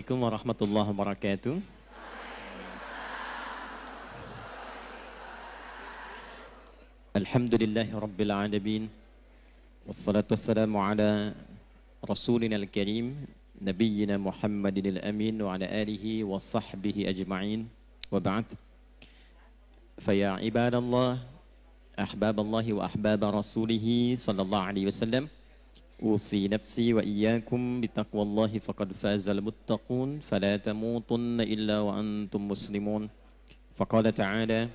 Assalamualaikum warahmatullahi wabarakatuh. Alhamdulillahi rabbil alamin. Wassalatu wassalamu ala rasulina al-karim nabiyyina Muhammadin al-amin wa ala alihi wa sahbihi ajma'in. Wa ba'd. Faya ibadallah, ahbaballahi wa ahbaba rasulihi sallallahu alaihi wasallam. أوصي نفسي وإياكم بتقوى الله فقد فاز المتقون فلا تموتن إلا وأنتم مسلمون فقال تعالى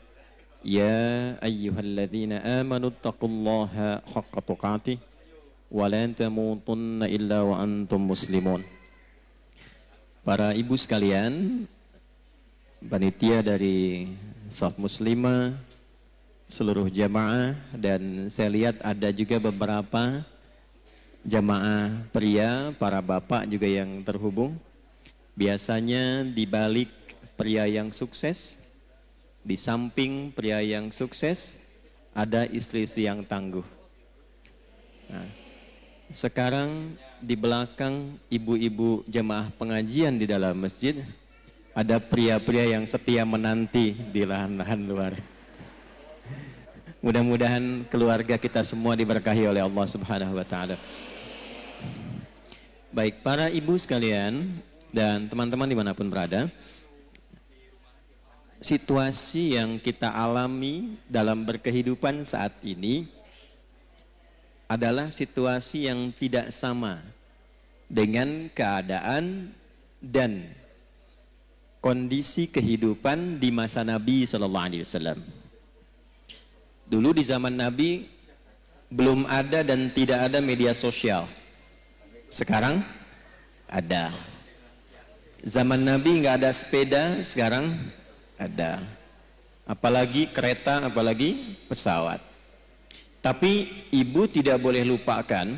يا أيها الذين آمنوا اتقوا الله حق تقاته ولا تموتن إلا وأنتم مسلمون. Para ibu sekalian, panitia dari Shaf Muslimah, seluruh jamaah, dan saya lihat ada juga beberapa jamaah pria, para bapak juga yang terhubung. Biasanya di balik pria yang sukses, di samping pria yang sukses, ada istri-istri yang tangguh. Nah, sekarang di belakang ibu-ibu jamaah pengajian di dalam masjid, ada pria-pria yang setia menanti di lahan-lahan luar. Mudah-mudahan keluarga kita semua diberkahi oleh Allah Subhanahu wa Ta'ala. Baik, para ibu sekalian dan teman-teman dimanapun berada, situasi yang kita alami dalam berkehidupan saat ini adalah situasi yang tidak sama dengan keadaan dan kondisi kehidupan di masa Nabi Sallallahu Alaihi Wasallam. Dulu di zaman Nabi belum ada dan tidak ada media sosial. Sekarang ada. Zaman Nabi nggak ada sepeda, sekarang ada. Apalagi kereta, apalagi pesawat. Tapi ibu tidak boleh lupakan,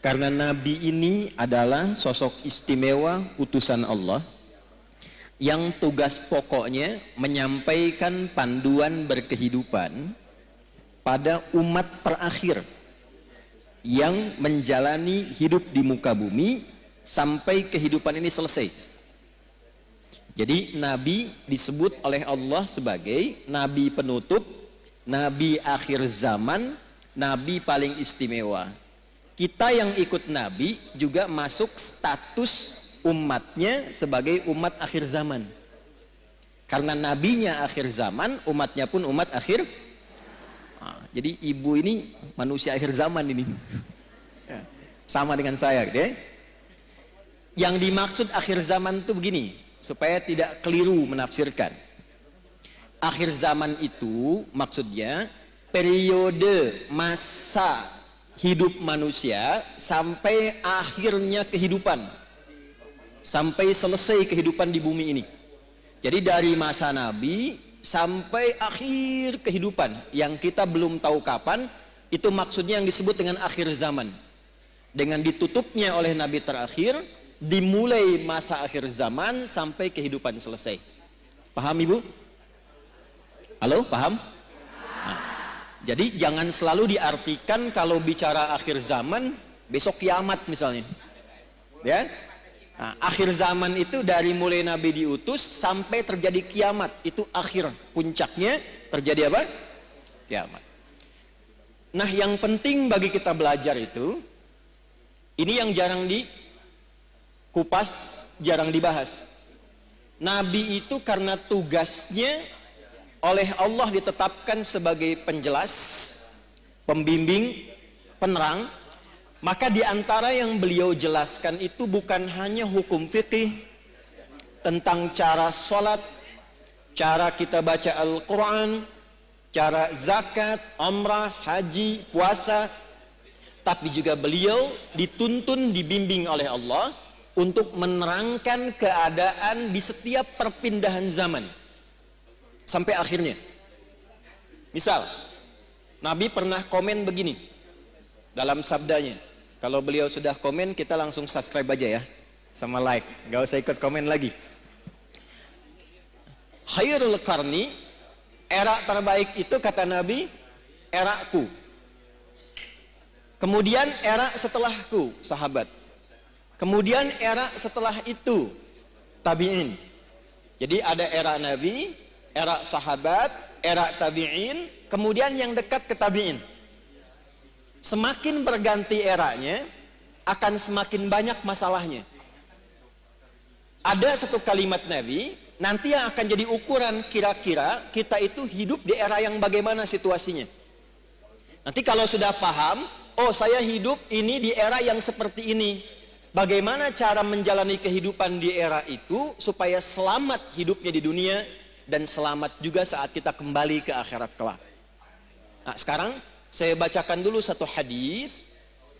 karena Nabi ini adalah sosok istimewa utusan Allah yang tugas pokoknya menyampaikan panduan berkehidupan pada umat terakhir yang menjalani hidup di muka bumi sampai kehidupan ini selesai. Jadi Nabi disebut oleh Allah sebagai Nabi penutup, Nabi akhir zaman, Nabi paling istimewa. Kita yang ikut Nabi juga masuk status umatnya sebagai umat akhir zaman. Karena Nabinya akhir zaman, umatnya pun umat akhir. Jadi ibu ini manusia akhir zaman ini. Sama dengan saya gitu ya. Yang dimaksud akhir zaman itu begini, supaya tidak keliru menafsirkan. Akhir zaman itu maksudnya periode masa hidup manusia sampai akhirnya kehidupan, sampai selesai kehidupan di bumi ini. Jadi dari masa Nabi sampai akhir kehidupan yang kita belum tahu kapan, itu maksudnya yang disebut dengan akhir zaman. Dengan ditutupnya oleh Nabi terakhir, dimulai masa akhir zaman sampai kehidupan selesai. Paham ibu? Halo, paham? Nah, jadi jangan selalu diartikan kalau bicara akhir zaman besok kiamat misalnya, ya. Nah, akhir zaman itu dari mulai Nabi diutus sampai terjadi kiamat, itu akhir, puncaknya terjadi apa? Kiamat. Nah, yang penting bagi kita belajar itu, ini yang jarang dikupas, jarang dibahas. Nabi itu karena tugasnya oleh Allah ditetapkan sebagai penjelas, pembimbing, penerang, maka di antara yang beliau jelaskan itu bukan hanya hukum fikih tentang cara sholat, cara kita baca Al-Quran, cara zakat, umrah, haji, puasa, tapi juga beliau dituntun, dibimbing oleh Allah untuk menerangkan keadaan di setiap perpindahan zaman sampai akhirnya. Misal, Nabi pernah komen begini dalam sabdanya. Kalau beliau sudah komen, kita langsung subscribe aja ya, sama like, gak usah ikut komen lagi. Khairul qarni, era terbaik itu kata Nabi, eraku. Kemudian era setelahku, sahabat. Kemudian era setelah itu, tabi'in. Jadi ada era Nabi, era sahabat, era tabi'in, kemudian yang dekat ke tabi'in. Semakin berganti eranya, akan semakin banyak masalahnya. Ada satu kalimat Nabi, nanti yang akan jadi ukuran kira-kira kita itu hidup di era yang bagaimana situasinya. Nanti kalau sudah paham, oh saya hidup ini di era yang seperti ini. Bagaimana cara menjalani kehidupan di era itu supaya selamat hidupnya di dunia dan selamat juga saat kita kembali ke akhirat kelak. Nah, sekarang saya bacakan dulu satu hadis.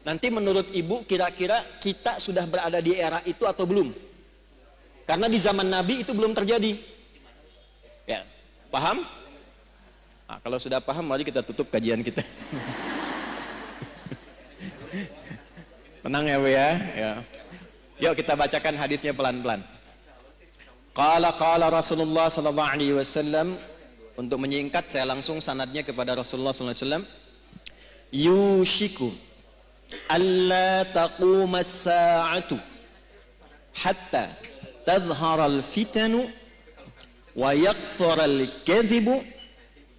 Nanti menurut ibu kira-kira kita sudah berada di era itu atau belum? Karena di zaman Nabi itu belum terjadi. Ya, paham? Nah, kalau sudah paham, mari kita tutup kajian kita. Tenang ya Bu ya. Yuk kita bacakan hadisnya pelan-pelan. Qala Rasulullah sallallahu alaihi wasallam. Untuk menyingkat saya langsung sanadnya kepada Rasulullah sallallahu alaihi wasallam. Yushiku alla taquma as-sa'atu hatta tadhhara al-fitanu wa yakthura al-kadhibu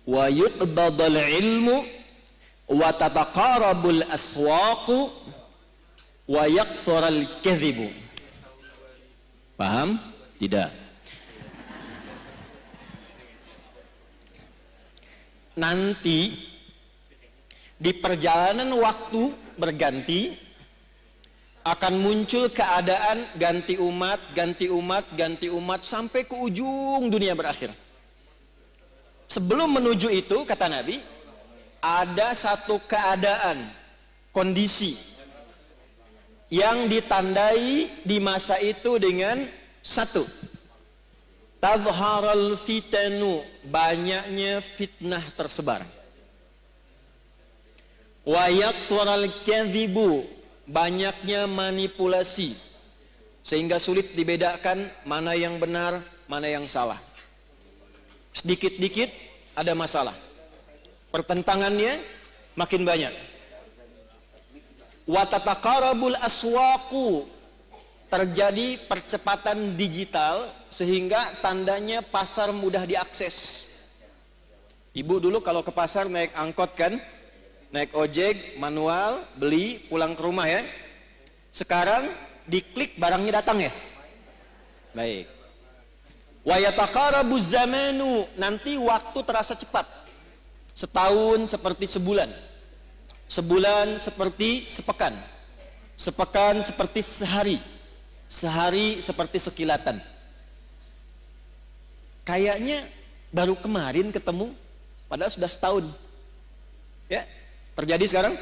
wa yuqbada al-ilmu wa tataqarabu al-aswaqu wa yakthura al-kadhibu. Paham? Tidak. Nanti di perjalanan waktu berganti akan muncul keadaan ganti umat, ganti umat, ganti umat sampai ke ujung dunia berakhir. Sebelum menuju itu, kata Nabi, ada satu keadaan, kondisi yang ditandai di masa itu dengan satu, tadharal fitanu, banyaknya fitnah tersebar. Wa yakthural kadhibu, banyaknya manipulasi sehingga sulit dibedakan mana yang benar, mana yang salah. Sedikit-dikit ada masalah. Pertentangannya makin banyak. Wa tataqarabul aswaqu, terjadi percepatan digital sehingga tandanya pasar mudah diakses. Ibu dulu kalau ke pasar naik angkot kan, naik ojek manual, beli pulang ke rumah ya. Sekarang diklik barangnya datang ya. Baik. Wa yataqarabuz zamanu, nanti waktu terasa cepat. Setahun seperti sebulan, sebulan seperti sepekan, sepekan seperti sehari, sehari seperti sekilatan. Kayaknya baru kemarin ketemu, padahal sudah setahun. Ya, terjadi sekarang.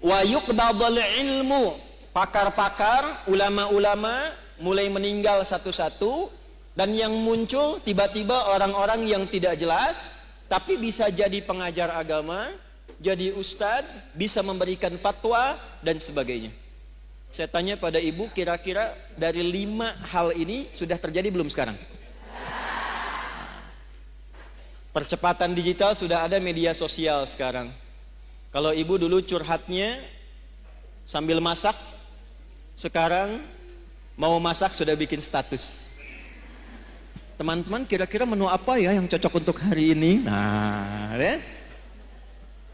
Wa yuqbadul ilmu, pakar-pakar, ulama-ulama mulai meninggal satu-satu, dan yang muncul tiba-tiba orang-orang yang tidak jelas, tapi bisa jadi pengajar agama, jadi ustadz, bisa memberikan fatwa dan sebagainya. Saya tanya pada ibu, kira-kira dari 5 hal ini sudah terjadi belum sekarang? Percepatan digital, sudah ada media sosial sekarang. Kalau ibu dulu curhatnya sambil masak, sekarang mau masak sudah bikin status. Teman-teman, kira-kira menu apa ya yang cocok untuk hari ini? Nah, ya?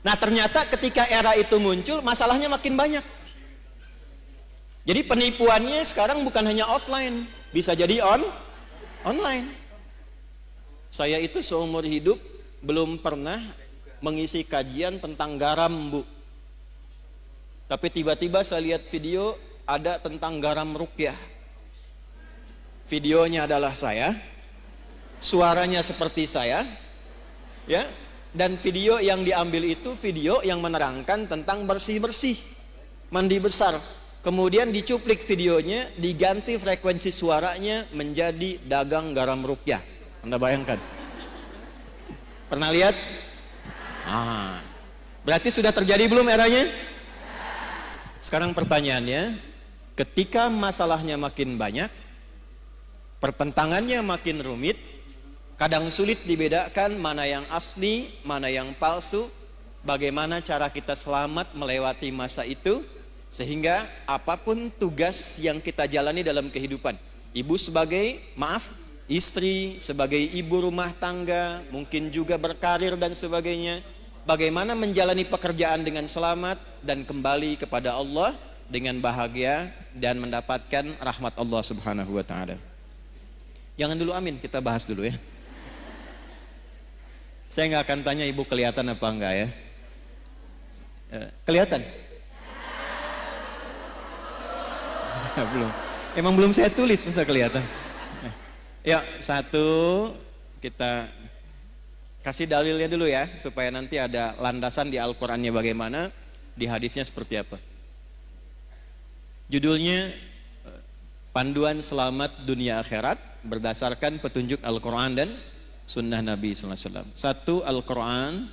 Nah, ternyata ketika era itu muncul, masalahnya makin banyak. Jadi penipuannya sekarang bukan hanya offline, bisa jadi online. Saya itu seumur hidup belum pernah mengisi kajian tentang garam, Bu. Tapi tiba-tiba saya lihat video ada tentang garam ruqyah. Videonya adalah saya, suaranya seperti saya, ya. Dan video yang diambil itu video yang menerangkan tentang bersih-bersih, mandi besar. Kemudian dicuplik videonya, diganti frekuensi suaranya menjadi dagang garam ruqyah. Anda bayangkan? Pernah lihat? Berarti sudah terjadi belum eranya? Sekarang pertanyaannya, ketika masalahnya makin banyak, pertentangannya makin rumit, kadang sulit dibedakan mana yang asli, mana yang palsu, bagaimana cara kita selamat melewati masa itu, sehingga apapun tugas yang kita jalani dalam kehidupan, Ibu sebagai, maaf, istri, sebagai ibu rumah tangga, mungkin juga berkarir dan sebagainya. Bagaimana menjalani pekerjaan dengan selamat dan kembali kepada Allah dengan bahagia dan mendapatkan rahmat Allah Subhanahu wa taala. Jangan dulu amin, kita bahas dulu ya. Saya nggak akan tanya ibu kelihatan apa enggak ya. Kelihatan? Belum. Emang belum saya tulis, masa kelihatan? Ya, satu, kita kasih dalilnya dulu ya, supaya nanti ada landasan di Al-Qur'annya bagaimana, di hadisnya seperti apa. Judulnya Panduan Selamat Dunia Akhirat berdasarkan petunjuk Al-Qur'an dan Sunnah Nabi SAW. Satu, Al-Qur'an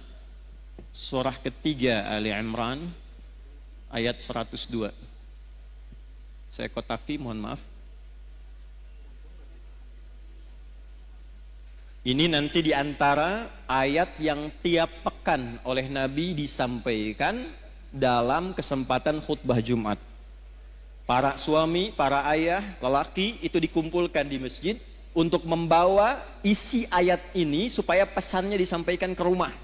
surah ketiga Ali Imran ayat 102. Saya kotaki, mohon maaf. Ini nanti diantara ayat yang tiap pekan oleh Nabi disampaikan dalam kesempatan khutbah Jumat. Para suami, para ayah, lelaki itu dikumpulkan di masjid untuk membawa isi ayat ini supaya pesannya disampaikan ke rumah.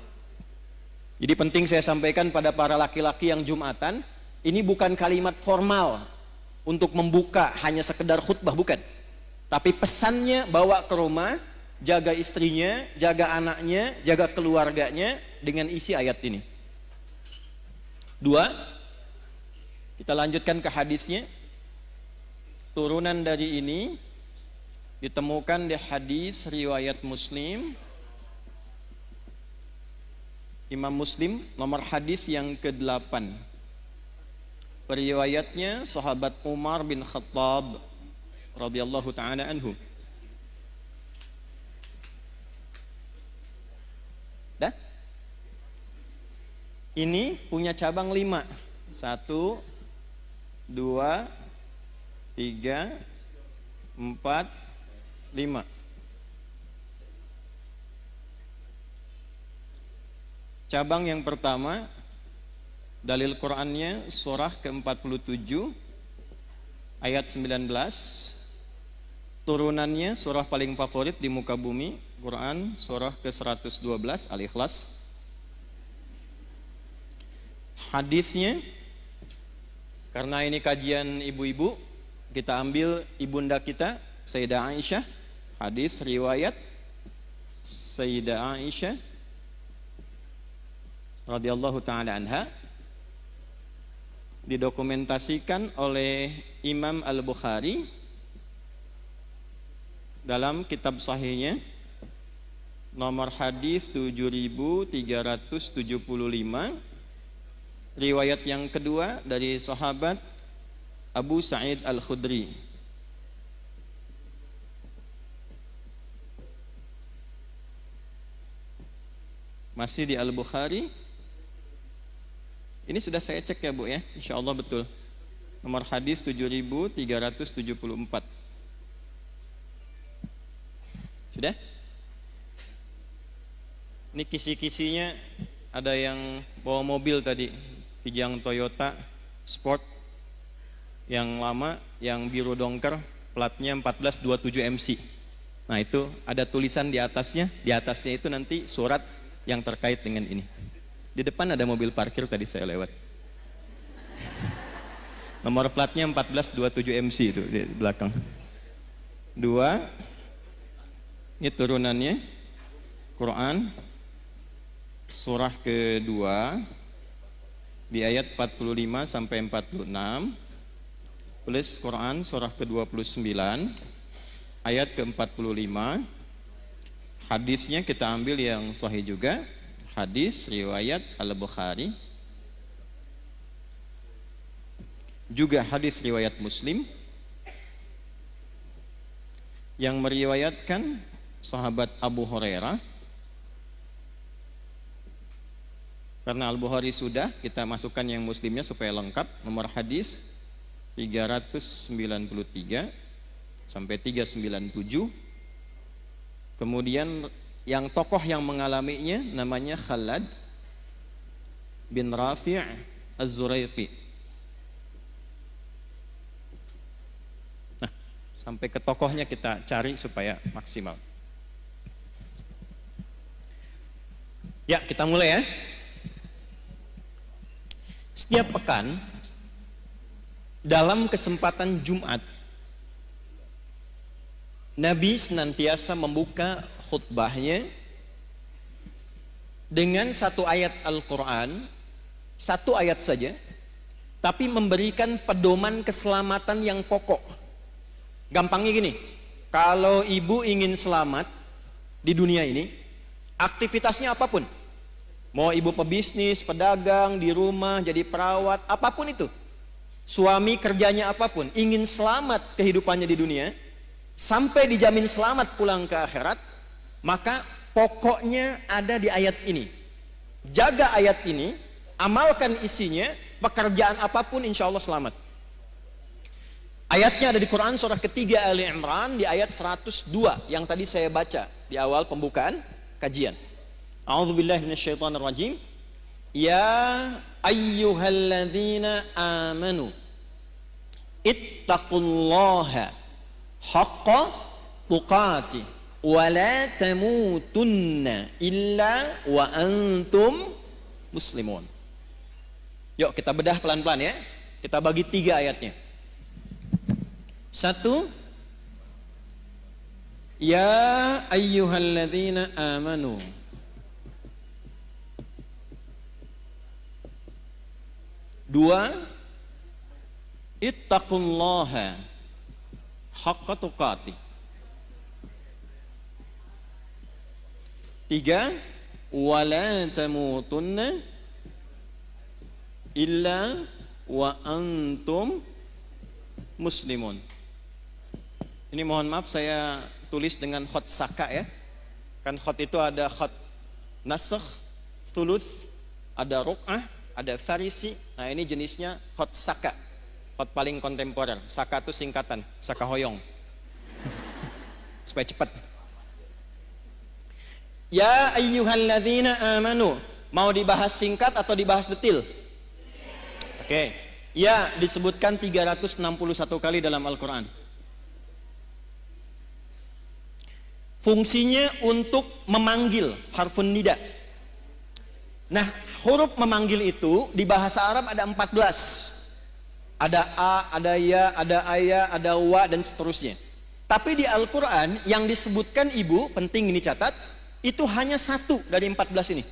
Jadi penting saya sampaikan pada para laki-laki yang Jumatan, ini bukan kalimat formal untuk membuka hanya sekedar khutbah, bukan. Tapi pesannya bawa ke rumah, jaga istrinya, jaga anaknya, jaga keluarganya dengan isi ayat ini. Dua, kita lanjutkan ke hadisnya. Turunan dari ini ditemukan di hadis riwayat Muslim. Imam Muslim nomor hadis yang ke-8. Periwayatnya sahabat Umar bin Khattab radhiyallahu taala anhu. Dah? Ini punya cabang 5. 1, 2, 3, 4, 5. Cabang yang pertama, dalil Qur'annya surah ke-47 ayat 19. Turunannya surah paling favorit di muka bumi, Quran surah ke-112 Al-Ikhlas. Hadisnya, karena ini kajian ibu-ibu, kita ambil ibunda kita Sayyidah Aisyah. Hadis riwayat Sayyidah Aisyah radhiyallahu taala anha, didokumentasikan oleh Imam Al-Bukhari dalam kitab sahihnya nomor hadis 7375. Riwayat yang kedua dari sahabat Abu Sa'id Al-Khudri. Masih di Al-Bukhari. Ini sudah saya cek ya Bu ya, insya Allah betul. Nomor hadis 7374. Sudah? Ini kisi-kisinya ada yang bawa mobil tadi, Kijang Toyota Sport yang lama, yang biru dongker, platnya 1427 MC. Nah itu ada tulisan di atasnya itu nanti surat yang terkait dengan ini. Di depan ada mobil parkir tadi saya lewat. Nomor platnya 1427 MC itu di belakang. 2. Ini turunannya Quran surah kedua di ayat 45 sampai 46. Tulis Quran surah ke-29 ayat ke-45. Hadisnya kita ambil yang sahih juga. Hadis riwayat Al-Bukhari, juga hadis riwayat Muslim, yang meriwayatkan sahabat Abu Hurairah. Karena Al-Bukhari sudah, kita masukkan yang Muslimnya supaya lengkap. Nomor hadis 393 sampai 397. Kemudian yang tokoh yang mengalaminya namanya Khalad bin Rafi' Az-Zuraiqi. Nah, Sampai ke tokohnya kita cari supaya maksimal. Ya, kita mulai ya. Setiap pekan dalam kesempatan Jumat, Nabi senantiasa membuka khutbahnya dengan satu ayat Al-Quran, satu ayat saja, tapi memberikan pedoman keselamatan yang pokok. Gampangnya gini, kalau ibu ingin selamat di dunia ini, aktivitasnya apapun, mau ibu pebisnis, pedagang, di rumah, jadi perawat, apapun itu, suami kerjanya apapun, ingin selamat kehidupannya di dunia, sampai dijamin selamat pulang ke akhirat, maka pokoknya ada di ayat ini. Jaga ayat ini, amalkan isinya, pekerjaan apapun insya Allah selamat. Ayatnya ada di Quran surah ketiga Ali Imran di ayat 102 yang tadi saya baca di awal pembukaan kajian. A'udzubillahi minasyaitonirrajim. Ya ayyuhalladzina amanu ittaqullaha haqqa tuqatih wa la tamutunna illa wa antum muslimun. Yuk kita bedah pelan-pelan ya. Kita bagi 3 ayatnya. 1, ya ayyuhalladzina amanu. 2, ittaqullaha haqqa tuqatih. 3, wala tamutunna illa wa antum muslimun. Ini mohon maaf saya tulis dengan khot saka ya. Kan khot itu ada khot nasakh, thuluth, ada ruk'ah, ada farisi. Nah ini jenisnya khot saka, khot paling kontemporer. Saka itu singkatan, saka hoyong, supaya cepat. Ya ayyuhalladzina amanu. Mau dibahas singkat atau dibahas detil? Oke. Ya disebutkan 361 kali dalam Al-Quran. Fungsinya untuk memanggil, harfun nida. Nah, huruf memanggil itu di bahasa Arab ada 14. Ada a, ada ya, ada aya, ada wa, dan seterusnya. Tapi di Al-Quran yang disebutkan ibu, penting ini catat, itu hanya 1 dari 14 ini.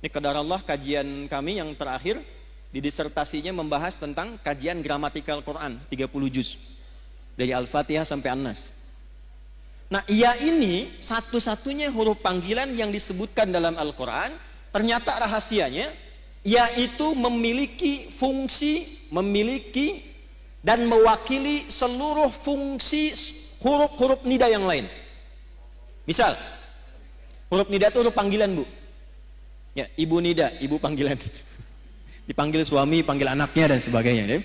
Ini qadarallah kajian kami yang terakhir di disertasinya membahas tentang kajian gramatikal Quran 30 juz dari Al-Fatihah sampai An-Nas. Nah, ya ini satu-satunya huruf panggilan yang disebutkan dalam Al-Quran. Ternyata rahasianya, yaitu memiliki fungsi, memiliki dan mewakili seluruh fungsi huruf-huruf nida yang lain. Misal, huruf nida itu huruf panggilan, Bu. Ya, ibu nida, ibu panggilan. Dipanggil suami, panggil anaknya dan sebagainya.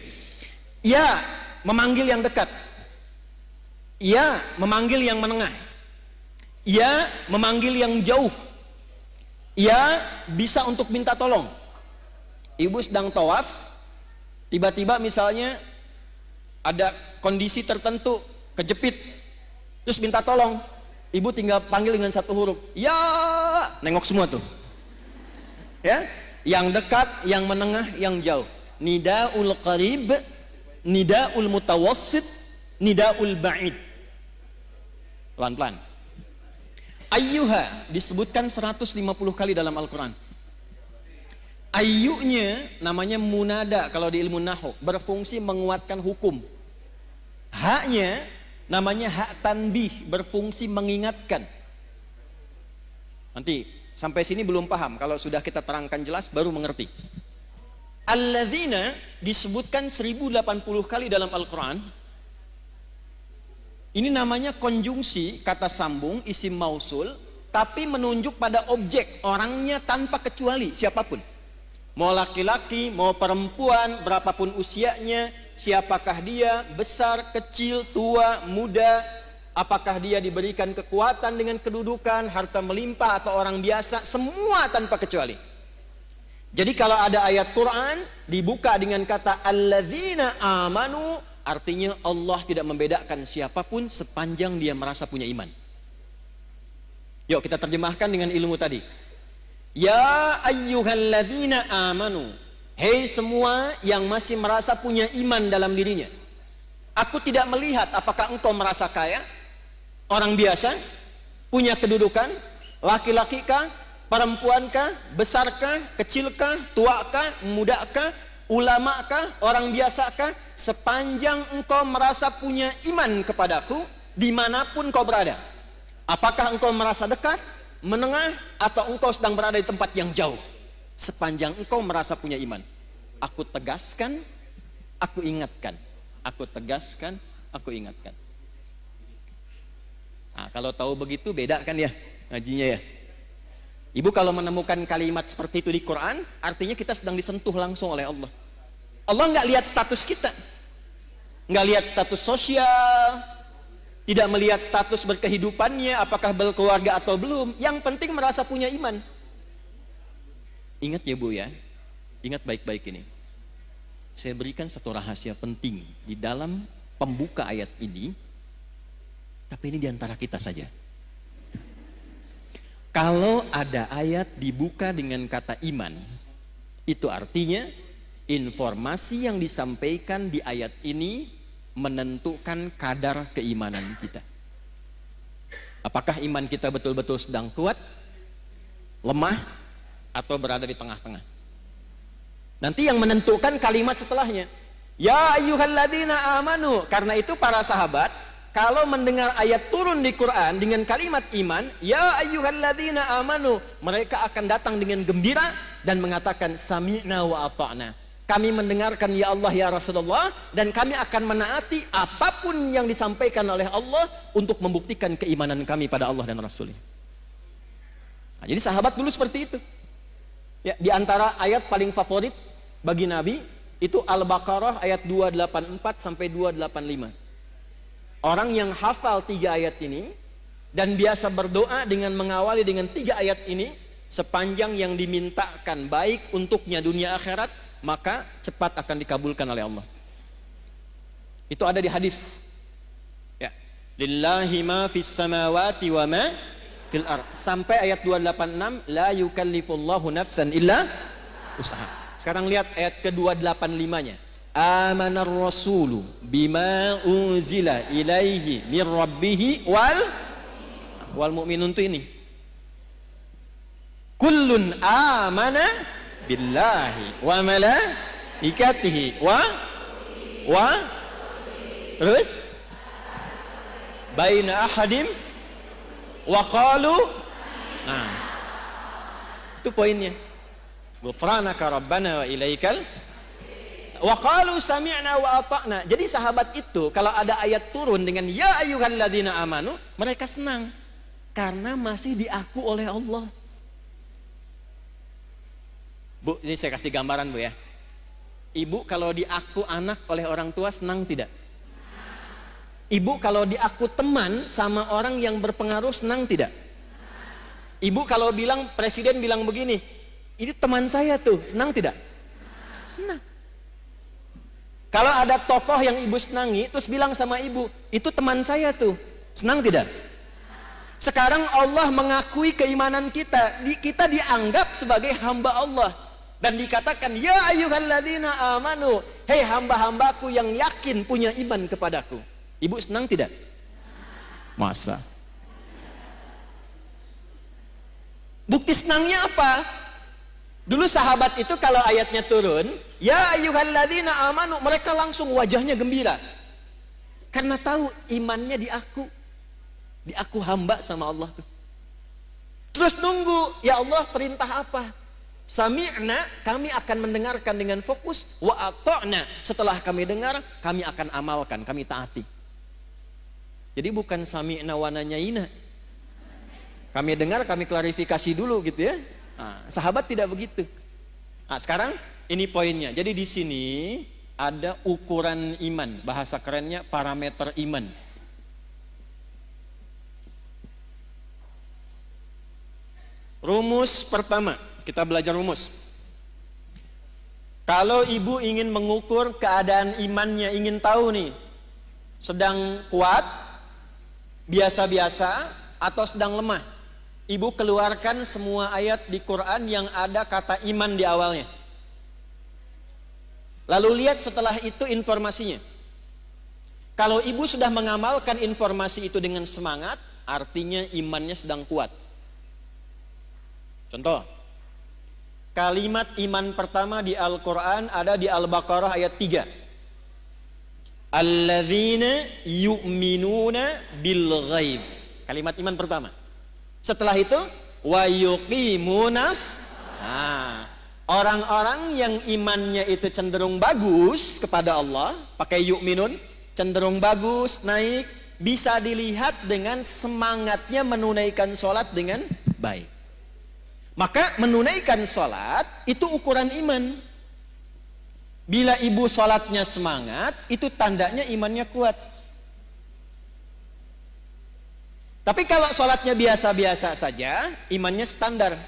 Ya, memanggil yang dekat. Ya, memanggil yang menengah. Ya, memanggil yang jauh. Ya, bisa untuk minta tolong. Ibu sedang tawaf, tiba-tiba misalnya ada kondisi tertentu, kejepit, terus minta tolong. Ibu tinggal panggil dengan 1 huruf. Ya, nengok semua tuh. Ya, yang dekat, yang menengah, yang jauh. Nidaul qarib, nidaul mutawassit, nidaul ba'id. Pelan-pelan. Ayyuha disebutkan 150 kali dalam Al-Quran. Ayyunya namanya munada kalau di ilmu nahwu, berfungsi menguatkan hukum. Haknya namanya hak tanbih, berfungsi mengingatkan. Nanti sampai sini belum paham, kalau sudah kita terangkan jelas baru mengerti. Alladzina disebutkan 1080 kali dalam Al-Quran. Ini namanya konjungsi, kata sambung, isim mausul, tapi menunjuk pada objek, orangnya tanpa kecuali, siapapun. Mau laki-laki, mau perempuan, berapapun usianya, siapakah dia, besar, kecil, tua, muda, apakah dia diberikan kekuatan dengan kedudukan, harta melimpah atau orang biasa, semua tanpa kecuali. Jadi kalau ada ayat Quran dibuka dengan kata alladzina amanu, artinya Allah tidak membedakan siapapun sepanjang dia merasa punya iman. Yuk kita terjemahkan dengan ilmu tadi. Ya ayyuhalladzina amanu, hei semua yang masih merasa punya iman dalam dirinya. Aku tidak melihat apakah engkau merasa kaya, orang biasa, punya kedudukan, laki-laki kah, perempuan kah, besar kah, kecil kah, tua kah, muda kah, ulama kah, orang biasa kah, sepanjang engkau merasa punya iman kepadaku, dimanapun kau berada. Apakah engkau merasa dekat, menengah, atau engkau sedang berada di tempat yang jauh, sepanjang engkau merasa punya iman, aku tegaskan, aku ingatkan, aku tegaskan, aku ingatkan. Nah, kalau tahu begitu beda kan ya ngajinya ya. Ibu kalau menemukan kalimat seperti itu di Quran, artinya kita sedang disentuh langsung oleh Allah. Allah nggak lihat status kita, nggak lihat status sosial, tidak melihat status berkehidupannya, apakah berkeluarga atau belum. Yang penting merasa punya iman. Ingat ya Bu ya, ingat baik-baik ini. Saya berikan satu rahasia penting di dalam pembuka ayat ini, tapi ini diantara kita saja. Kalau ada ayat dibuka dengan kata iman, itu artinya informasi yang disampaikan di ayat ini menentukan kadar keimanan kita. Apakah iman kita betul-betul sedang kuat, lemah, atau berada di tengah-tengah? Nanti yang menentukan kalimat setelahnya. Ya ayyuhalladzina amanu. Karena itu para sahabat kalau mendengar ayat turun di Quran dengan kalimat iman, ya ayyuhalladzina amanu, mereka akan datang dengan gembira dan mengatakan sami'na wa ata'na. Kami mendengarkan ya Allah ya Rasulullah, dan kami akan menaati apapun yang disampaikan oleh Allah untuk membuktikan keimanan kami pada Allah dan Rasulnya. Nah, jadi sahabat dulu seperti itu. Ya, di antara ayat paling favorit bagi Nabi itu Al-Baqarah ayat 284 sampai 285. Orang yang hafal 3 ayat ini dan biasa berdoa dengan mengawali dengan 3 ayat ini, sepanjang yang dimintakan baik untuknya dunia akhirat, maka cepat akan dikabulkan oleh Allah. Itu ada di hadis. Ya, lillahi ma fis samawati wa ma fil ard. Sampai ayat 286, la yukallifullahu nafsan illa usaha. Sekarang lihat ayat ke-285-nya. Amanar rasulu bima unzila ilaihi mir rabbih wal mu'minun, itu ini. Kullun amana billahi wa malaikatihi wa terus baina ahadim wa qalu. Nah, itu poinnya. Ghufranaka rabbana wa ilaikal wa qalu sami'na wa ata'na. Jadi sahabat itu kalau ada ayat turun dengan ya ayyuhalladzina amanu, mereka senang karena masih diaku oleh Allah. Bu, ini saya kasih gambaran Bu ya. Ibu kalau diaku anak oleh orang tua senang tidak? Ibu kalau diaku teman sama orang yang berpengaruh senang tidak? Ibu kalau bilang, presiden bilang begini, ini teman saya tuh, senang tidak? Senang. Kalau ada tokoh yang ibu senangi, terus bilang sama ibu, itu teman saya tuh, senang tidak? Sekarang Allah mengakui keimanan kita, kita dianggap sebagai hamba Allah. Dan dikatakan, ya ayyuhalladzina amanu, hei hamba-hambaku yang yakin punya iman kepadaku. Ibu senang tidak? Masa? Bukti senangnya apa? Dulu sahabat itu kalau ayatnya turun, ya ayyuhalladzina amanu, mereka langsung wajahnya gembira. Karena tahu imannya diaku hamba sama Allah tuh. Terus nunggu, ya Allah perintah apa? Sami'na, kami akan mendengarkan dengan fokus, wa ata'na, setelah kami dengar, kami akan amalkan, kami taati. Jadi bukan sami'na wa nanyaina. Kami dengar, kami klarifikasi dulu gitu ya. Nah, sahabat tidak begitu. Nah, sekarang ini poinnya. Jadi di sini ada ukuran iman, bahasa kerennya parameter iman. Rumus pertama, kita belajar rumus. Kalau ibu ingin mengukur keadaan imannya, ingin tahu nih, sedang kuat, biasa-biasa, atau sedang lemah, ibu keluarkan semua ayat di Quran yang ada kata iman di awalnya. Lalu lihat setelah itu informasinya. Kalau ibu sudah mengamalkan informasi itu dengan semangat, artinya imannya sedang kuat. Contoh, kalimat iman pertama di Al-Quran ada di Al-Baqarah ayat 3. Alladzina yu'minuna bil ghaib. Kalimat iman pertama. Setelah itu wa yuqimunas. Nah, orang-orang yang imannya itu cenderung bagus kepada Allah, pakai yu'minun, cenderung bagus, naik, bisa dilihat dengan semangatnya menunaikan sholat dengan baik. Maka menunaikan sholat itu ukuran iman. Bila ibu sholatnya semangat, itu tandanya imannya kuat. Tapi kalau sholatnya biasa-biasa saja, imannya standar.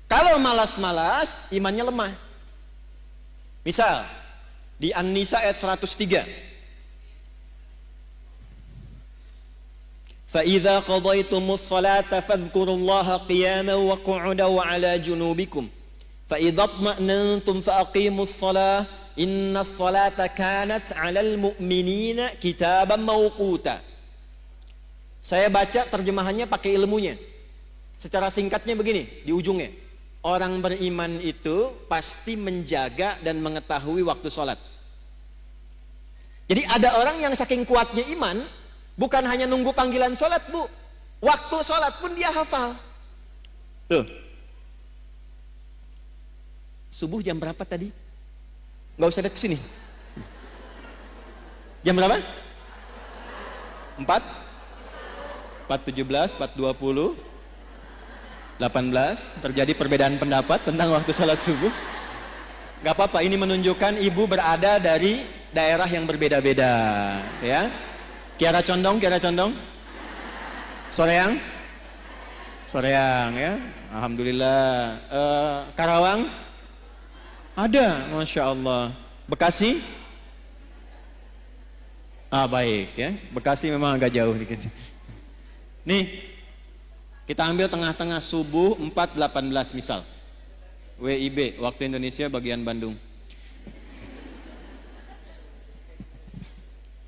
Kalau malas-malas, imannya lemah. Misal, di An-Nisa ayat 103. فَإِذَا قَضَيْتُمُ الصَّلَاةَ فَاذْكُرُوا اللَّهَ قِيَامًا وَقُعُودًا وَعَلَى جُنُوبِكُمْ فَإِذَا اطْمَأْنَنْتُمْ فَأَقِيمُوا الصَّلَاةَ إِنَّ الصَّلَاةَ كَانَتْ عَلَى الْمُؤْمِنِينَ كِتَابًا مَوْقُوتًا. Saya baca terjemahannya pakai ilmunya. Secara singkatnya begini, di ujungnya. Orang beriman itu pasti menjaga dan mengetahui waktu sholat. Jadi ada orang yang saking kuatnya iman, bukan hanya nunggu panggilan sholat, bu, waktu sholat pun dia hafal. Tuh, subuh jam berapa tadi? Nggak usah deket sini. Jam berapa? 4:17, 4:20, 18. Terjadi perbedaan pendapat tentang waktu sholat subuh. Gak apa-apa, ini menunjukkan ibu berada dari daerah yang berbeda-beda, ya. Kiara Condong, Soreang, ya. Alhamdulillah. Karawang, ada, masya Allah. Bekasi, baik, ya. Bekasi memang agak jauh dikit. Nih, kita ambil tengah-tengah subuh 4:18 misal. WIB, waktu Indonesia bagian Bandung.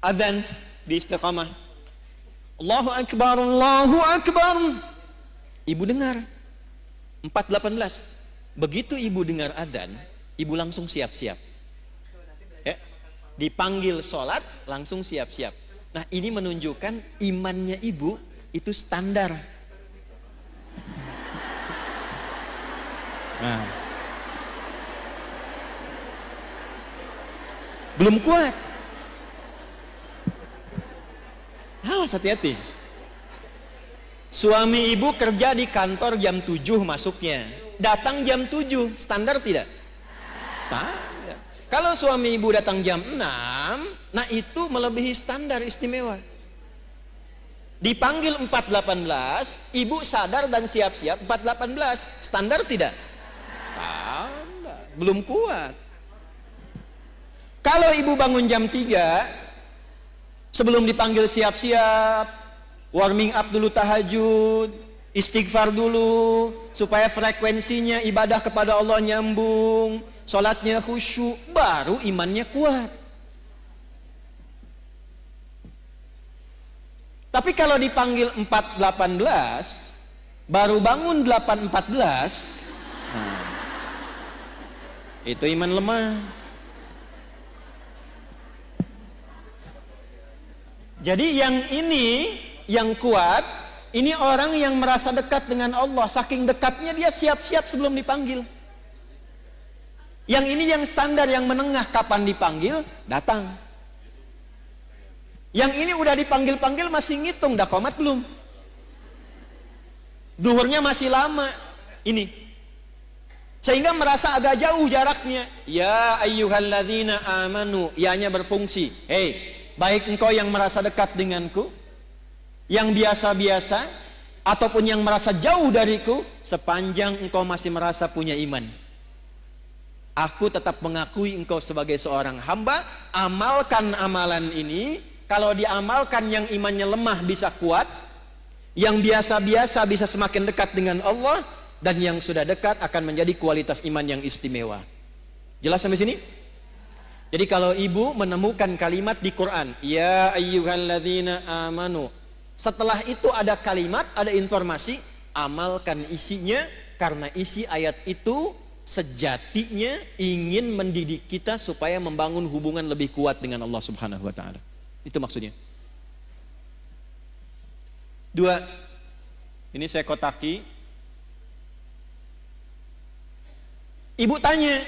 Adzan di Istiqamah. Allahu Akbar, Allahu Akbar. Ibu dengar 4:18. Begitu ibu dengar adzan, ibu langsung siap-siap. Ya, dipanggil sholat, langsung siap-siap. Nah, ini menunjukkan imannya ibu itu standar. Nah, belum kuat. Awas, hati-hati. Suami ibu kerja di kantor jam 7 masuknya, datang jam 7, standar tidak? Standar. Kalau suami ibu datang jam 6, nah itu melebihi standar istimewa. Dipanggil 4:18, ibu sadar dan siap-siap 4:18, standar tidak? Standar, belum kuat. Kalau ibu bangun jam 3, sebelum dipanggil siap-siap, warming up dulu tahajud, istighfar dulu, supaya frekuensinya ibadah kepada Allah nyambung, sholatnya khusyuk, baru imannya kuat. Tapi kalau dipanggil 4:18, baru bangun 8:14, nah, itu iman lemah. Jadi yang ini, yang kuat, ini orang yang merasa dekat dengan Allah. Saking dekatnya dia siap-siap sebelum dipanggil. Yang ini yang standar, yang menengah, kapan dipanggil, datang. Yang ini udah dipanggil-panggil masih ngitung, dah qomat belum? Duhurnya masih lama. Ini. Sehingga merasa agak jauh jaraknya. Ya ayyuhalladzina amanu, ya-nya berfungsi. Hei, baik engkau yang merasa dekat denganku, yang biasa-biasa, ataupun yang merasa jauh dariku, sepanjang engkau masih merasa punya iman. Aku tetap mengakui engkau sebagai seorang hamba, amalkan amalan ini. Kalau diamalkan yang imannya lemah bisa kuat, yang biasa-biasa bisa semakin dekat dengan Allah, dan yang sudah dekat akan menjadi kualitas iman yang istimewa. Jelas sampai sini? Jadi kalau ibu menemukan kalimat di Quran, ya ayyuhalladzina amanu, setelah itu ada kalimat, ada informasi, amalkan isinya, karena isi ayat itu sejatinya ingin mendidik kita supaya membangun hubungan lebih kuat dengan Allah Subhanahu wa taala. Itu maksudnya. 2. Ini saya kotaki. Ibu tanya,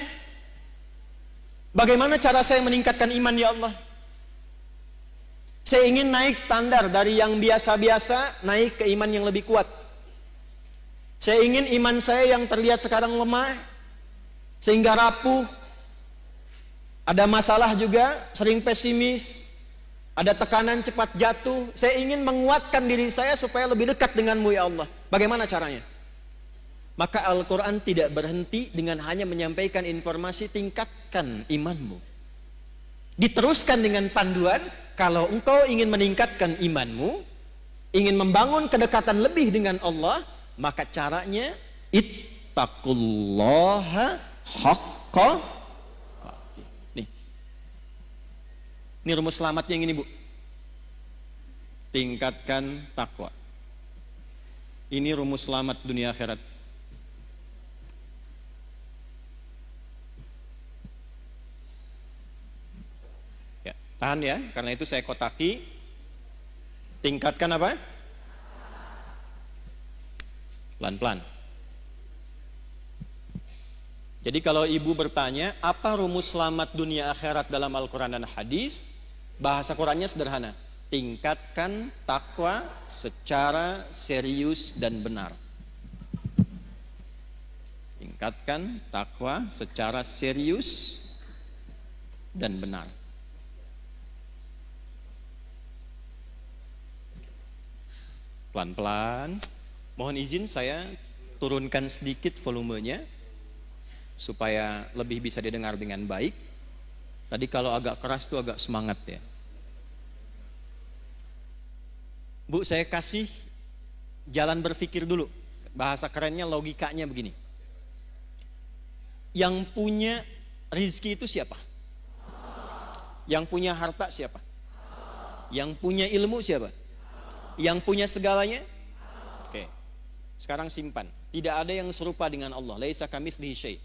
bagaimana cara saya meningkatkan iman ya Allah? Saya ingin naik standar dari yang biasa-biasa, naik ke iman yang lebih kuat. Saya ingin iman saya yang terlihat sekarang lemah, sehingga rapuh, ada masalah juga, sering pesimis, ada tekanan cepat jatuh. Saya ingin menguatkan diri saya supaya lebih dekat denganmu ya Allah. Bagaimana caranya? Maka Al-Quran tidak berhenti dengan hanya menyampaikan informasi, tingkatkan imanmu. Diteruskan dengan panduan, kalau engkau ingin meningkatkan imanmu, ingin membangun kedekatan lebih dengan Allah, maka caranya ittaqullaha haqqa. Nih. Ini rumus selamatnya yang ini, Bu. Tingkatkan takwa. Ini rumus selamat dunia akhirat. Tahan ya, karena itu saya kotaki. Tingkatkan apa? Pelan-pelan. Jadi kalau ibu bertanya, apa rumus selamat dunia akhirat dalam Al-Quran dan hadis? Bahasa Qurannya sederhana. Tingkatkan takwa secara serius dan benar. Tingkatkan takwa secara serius dan benar. Pelan-pelan. Mohon izin saya turunkan sedikit volumenya supaya lebih bisa didengar dengan baik. Tadi kalau agak keras tuh agak semangat ya. Bu, saya kasih jalan berpikir dulu. Bahasa kerennya, logikanya begini. Yang punya rizki itu siapa? Yang punya harta siapa? Yang punya ilmu siapa? Yang punya segalanya? Oke. Sekarang simpan. Tidak ada yang serupa dengan Allah. Laisa kamitslihi syai'.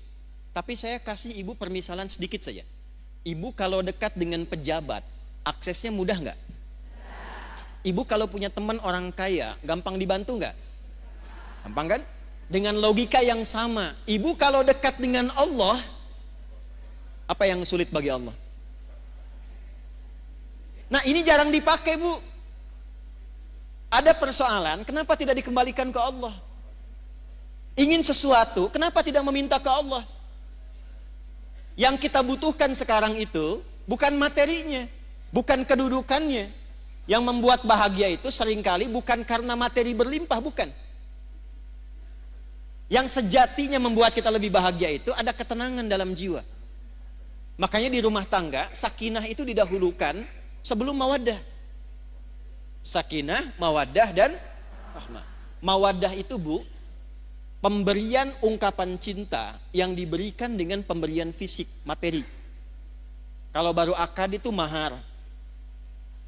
Tapi saya kasih ibu permisalan sedikit saja. Ibu kalau dekat dengan pejabat, aksesnya mudah nggak? Ibu kalau punya teman orang kaya, gampang dibantu nggak? Gampang kan? Dengan logika yang sama, ibu kalau dekat dengan Allah, apa yang sulit bagi Allah? Nah, ini jarang dipakai, Bu. Ada persoalan, kenapa tidak dikembalikan ke Allah? Ingin sesuatu, kenapa tidak meminta ke Allah? Yang kita butuhkan sekarang itu bukan materinya, bukan kedudukannya. Yang membuat bahagia itu seringkali bukan karena materi berlimpah, bukan. Yang sejatinya membuat kita lebih bahagia itu ada ketenangan dalam jiwa. Makanya di rumah tangga, sakinah itu didahulukan sebelum mawaddah. Sakinah, mawaddah, dan rahmah. Mawaddah itu, Bu, pemberian ungkapan cinta yang diberikan dengan pemberian fisik, materi. Kalau baru akad itu mahar.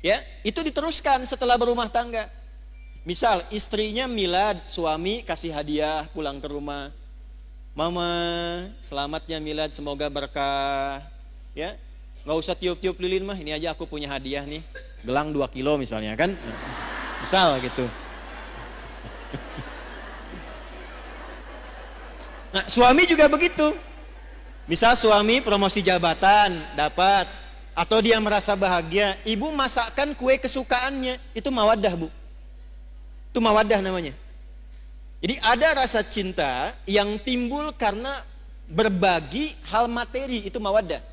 Ya, itu diteruskan setelah berumah tangga. Misal istrinya milad, suami kasih hadiah pulang ke rumah. Mama, selamatnya milad, semoga berkah. Ya, nggak usah tiup-tiup lilin mah, ini aja aku punya hadiah nih. Gelang 2 kilo misalnya kan. Misal gitu. Nah, suami juga begitu. Misal suami promosi jabatan dapat, atau dia merasa bahagia, ibu masakkan kue kesukaannya, itu mawaddah, Bu. Itu mawaddah namanya. Jadi ada rasa cinta yang timbul karena berbagi hal materi, itu mawaddah.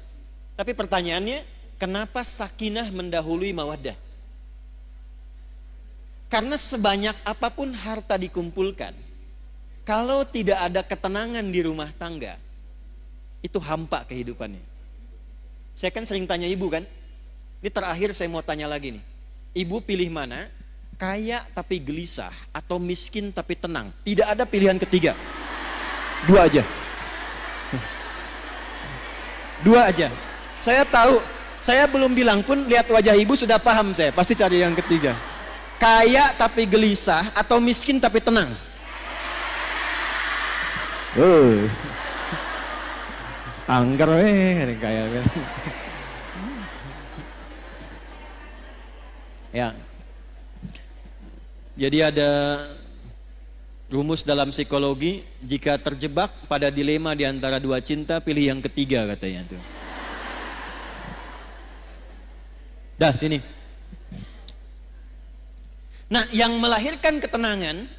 Tapi pertanyaannya, kenapa sakinah mendahului mawaddah? Karena sebanyak apapun harta dikumpulkan, kalau tidak ada ketenangan di rumah tangga, itu hampa kehidupannya. Saya kan sering tanya ibu kan, ini terakhir saya mau tanya lagi nih. Ibu pilih mana? Kaya tapi gelisah atau miskin tapi tenang? Tidak ada pilihan ketiga. Dua aja. Dua aja. Saya tahu, saya belum bilang pun lihat wajah ibu sudah paham saya. Pasti cari yang ketiga. Kaya tapi gelisah atau miskin tapi tenang? Angker kayak ya. Jadi ada rumus dalam psikologi, jika terjebak pada dilema di antara dua cinta, pilih yang ketiga katanya tuh. Dah sini. Nah, yang melahirkan ketenangan,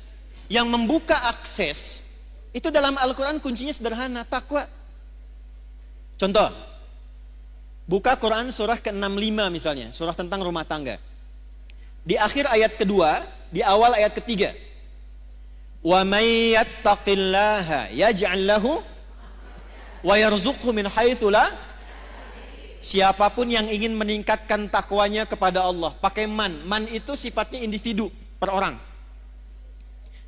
yang membuka akses, itu dalam Al-Quran kuncinya sederhana, takwa. Contoh, buka Quran surah ke-65 misalnya, surah tentang rumah tangga. Di akhir ayat kedua, di awal ayat ketiga. Wa may yattaqillaha yaj'al lahu wa yarzuqhu min haitsu la. Siapapun yang ingin meningkatkan takwanya kepada Allah, pakai man. Man itu sifatnya individu, per orang.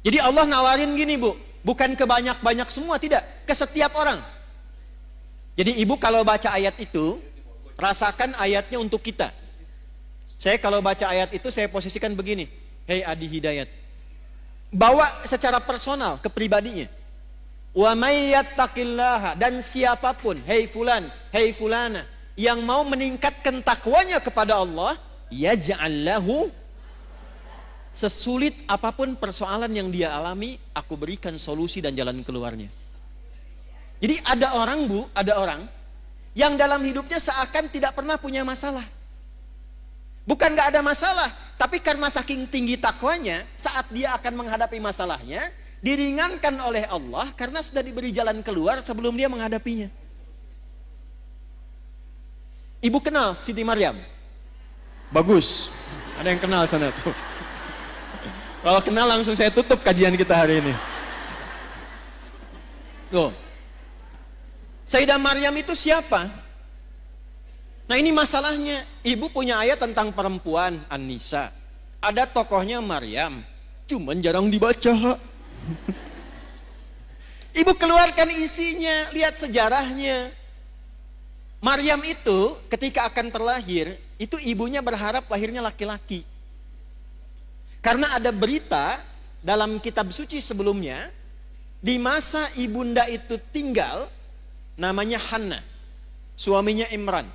Jadi Allah nawarin gini bu, bukan ke banyak-banyak semua, tidak, ke setiap orang. Jadi ibu kalau baca ayat itu, rasakan ayatnya untuk kita. Saya kalau baca ayat itu, saya posisikan begini. Hei Adi Hidayat, bawa secara personal ke pribadinya. Wa may yattaqillaha, dan siapapun, hei fulan, hei fulana, yang mau meningkatkan takwanya kepada Allah, yaj'al lahu, sesulit apapun persoalan yang dia alami, aku berikan solusi dan jalan keluarnya. Jadi ada orang bu, ada orang yang dalam hidupnya seakan tidak pernah punya masalah. Bukan gak ada masalah, tapi karena saking tinggi takwanya, saat dia akan menghadapi masalahnya, diringankan oleh Allah karena sudah diberi jalan keluar sebelum dia menghadapinya. Ibu kenal Siti Maryam? Bagus, ada yang kenal sana tuh. Kalau kenal langsung saya tutup kajian kita hari ini. Tuh. Sayyidah Maryam itu siapa? Nah ini masalahnya, ibu punya ayat tentang perempuan, An-Nisa. Ada tokohnya Maryam, cuman jarang dibaca. Ibu keluarkan isinya, lihat sejarahnya. Maryam itu ketika akan terlahir, itu ibunya berharap lahirnya laki-laki. Karena ada berita dalam kitab suci sebelumnya, di masa ibunda itu tinggal, namanya Hannah, suaminya Imran.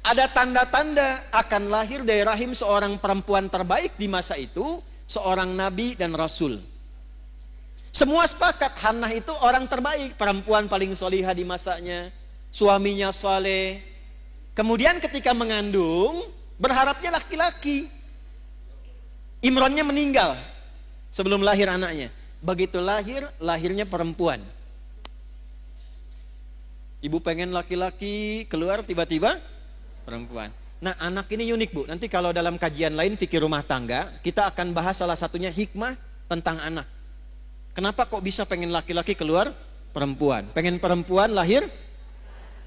Ada tanda-tanda akan lahir dari rahim seorang perempuan terbaik di masa itu, seorang nabi dan rasul. Semua sepakat Hannah itu orang terbaik, perempuan paling solihah di masanya, suaminya saleh. Kemudian ketika mengandung, berharapnya laki-laki. Imrannya meninggal sebelum lahir anaknya. Begitu lahir, lahirnya perempuan. Ibu pengen laki-laki, keluar tiba-tiba perempuan. Nah anak ini unik bu, nanti kalau dalam kajian lain fikih rumah tangga, kita akan bahas salah satunya hikmah tentang anak. Kenapa kok bisa pengen laki-laki keluar perempuan? Pengen perempuan lahir,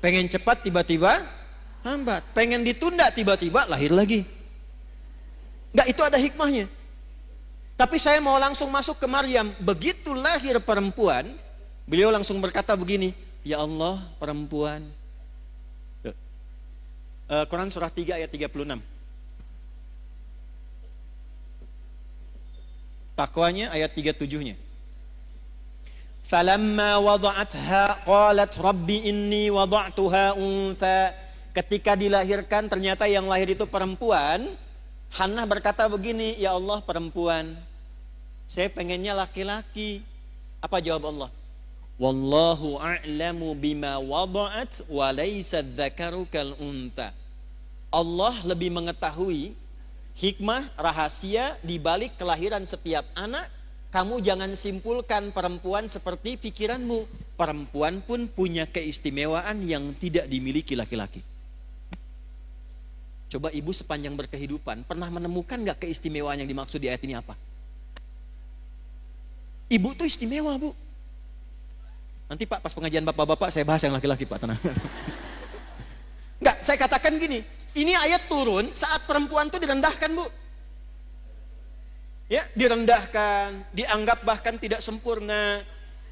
pengen cepat tiba-tiba lambat, pengen ditunda tiba-tiba lahir lagi. Enggak, itu ada hikmahnya. Tapi saya mau langsung masuk ke Maryam. Begitu lahir perempuan, beliau langsung berkata begini, ya Allah perempuan. Quran surah 3 ayat 36. Takwanya ayat 37-nya. Falamma wada'atha qalat rabbi inni wada'tuha untha. Ketika dilahirkan ternyata yang lahir itu perempuan, Hannah berkata begini, ya Allah perempuan, saya pengennya laki-laki. Apa jawab Allah? Wallahu a'lamu bima wada'at wa laysa dzakaru kal untha. Allah lebih mengetahui hikmah rahasia di balik kelahiran setiap anak. Kamu jangan simpulkan perempuan seperti pikiranmu. Perempuan pun punya keistimewaan yang tidak dimiliki laki-laki. Coba ibu sepanjang berkehidupan pernah menemukan gak keistimewaan yang dimaksud di ayat ini apa? Ibu tuh istimewa bu. Nanti Pak pas pengajian bapak-bapak saya bahas yang laki-laki Pak, tenang. Enggak, saya katakan gini, ini ayat turun saat perempuan tuh direndahkan Bu. Ya, direndahkan, dianggap bahkan tidak sempurna.